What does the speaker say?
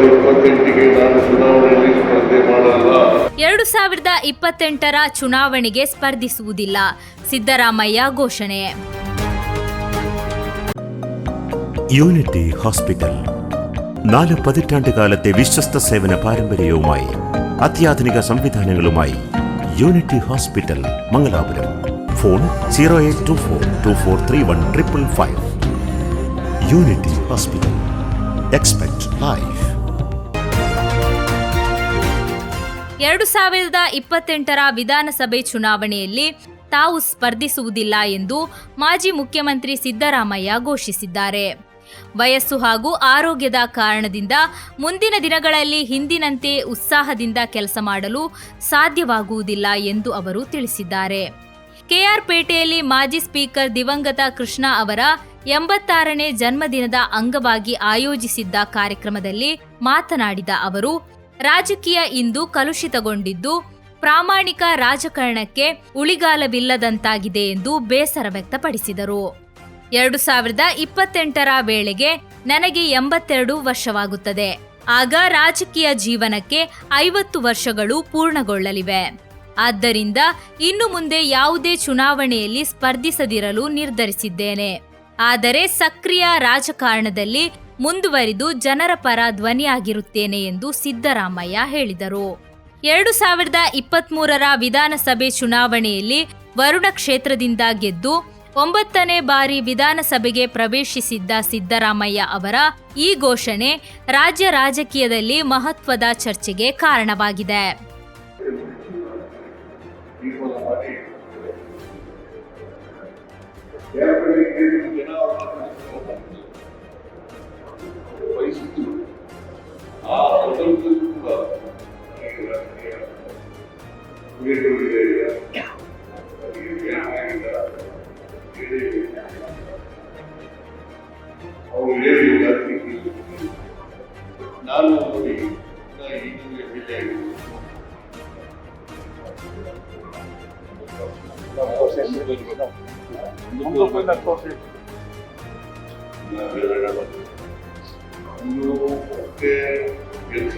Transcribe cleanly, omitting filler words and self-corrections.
2028ಗೆ ನಾನು ಚುನಾವಣೆಯಲ್ಲಿ ಸ್ಪರ್ಧೆ ಮಾಡಲ್ಲ. 2028ರ ಚುನಾವಣೆಗೆ ಸ್ಪರ್ಧಿಸುವುದಿಲ್ಲ, ಸಿದ್ದರಾಮಯ್ಯ ಘೋಷಣೆ. യൂണിറ്റി ഹോസ്പിറ്റൽ 4 പതിറ്റാണ്ടുകാലത്തെ വിശ്വസ്ത സേവന പാരമ്പര്യവുമായി അത്യാധുനിക സംവിധാനങ്ങളുമായി unity hospital Mangalapuram. Phone 0824243155. Unity hospital. Expect life. 2028ರ ವಿಧಾನಸಭೆ ಚುನಾವಣೆಯಲ್ಲಿ ತಾವು ಸ್ಪರ್ಧಿಸುವುದಿಲ್ಲ ಎಂದು ಮಾಜಿ ಮುಖ್ಯಮಂತ್ರಿ ಸಿದ್ದರಾಮಯ್ಯ ಘೋಷಿಸಿದ್ದಾರೆ. ವಯಸ್ಸು ಹಾಗೂ ಆರೋಗ್ಯದ ಕಾರಣದಿಂದ ಮುಂದಿನ ದಿನಗಳಲ್ಲಿ ಹಿಂದಿನಂತೆ ಉತ್ಸಾಹದಿಂದ ಕೆಲಸ ಮಾಡಲು ಸಾಧ್ಯವಾಗುವುದಿಲ್ಲ ಎಂದು ಅವರು ತಿಳಿಸಿದ್ದಾರೆ. ಕೆಆರ್ಪೇಟೆಯಲ್ಲಿ ಮಾಜಿ ಸ್ಪೀಕರ್ ದಿವಂಗತ ಕೃಷ್ಣ ಅವರ 86ನೇ ಜನ್ಮದಿನದ ಅಂಗವಾಗಿ ಆಯೋಜಿಸಿದ್ದ ಕಾರ್ಯಕ್ರಮದಲ್ಲಿ ಮಾತನಾಡಿದ ಅವರು, ರಾಜಕೀಯ ಇಂದು ಕಲುಷಿತಗೊಂಡಿದ್ದು ಪ್ರಾಮಾಣಿಕ ರಾಜಕಾರಣಕ್ಕೆ ಉಳಿಗಾಲವಿಲ್ಲದಂತಾಗಿದೆ ಎಂದು ಬೇಸರ ವ್ಯಕ್ತಪಡಿಸಿದರು. 2028ರ ವೇಳೆಗೆ ನನಗೆ 82 ವರ್ಷವಾಗುತ್ತದೆ. ಆಗ ರಾಜಕೀಯ ಜೀವನಕ್ಕೆ 50 ವರ್ಷಗಳು ಪೂರ್ಣಗೊಳ್ಳಲಿವೆ. ಆದ್ದರಿಂದ ಇನ್ನು ಮುಂದೆ ಯಾವುದೇ ಚುನಾವಣೆಯಲ್ಲಿ ಸ್ಪರ್ಧಿಸದಿರಲು ನಿರ್ಧರಿಸಿದ್ದೇನೆ. ಆದರೆ ಸಕ್ರಿಯ ರಾಜಕಾರಣದಲ್ಲಿ ಮುಂದುವರಿದು ಜನರ ಪರ ಧ್ವನಿಯಾಗಿರುತ್ತೇನೆ ಎಂದು ಸಿದ್ದರಾಮಯ್ಯ ಹೇಳಿದರು. 2023ರ ವಿಧಾನಸಭೆ ಚುನಾವಣೆಯಲ್ಲಿ ವರುಣ ಕ್ಷೇತ್ರದಿಂದ ಗೆದ್ದು 9ನೇ ಬಾರಿ ವಿಧಾನಸಭೆಗೆ ಪ್ರವೇಶಿಸಿದ್ದ ಸಿದ್ದರಾಮಯ್ಯ ಅವರ ಈ ಘೋಷಣೆ ರಾಜ್ಯ ರಾಜಕೀಯದಲ್ಲಿ ಮಹತ್ವದ ಚರ್ಚೆಗೆ ಕಾರಣವಾಗಿದೆ. ನಾನು ಕೆಲಸ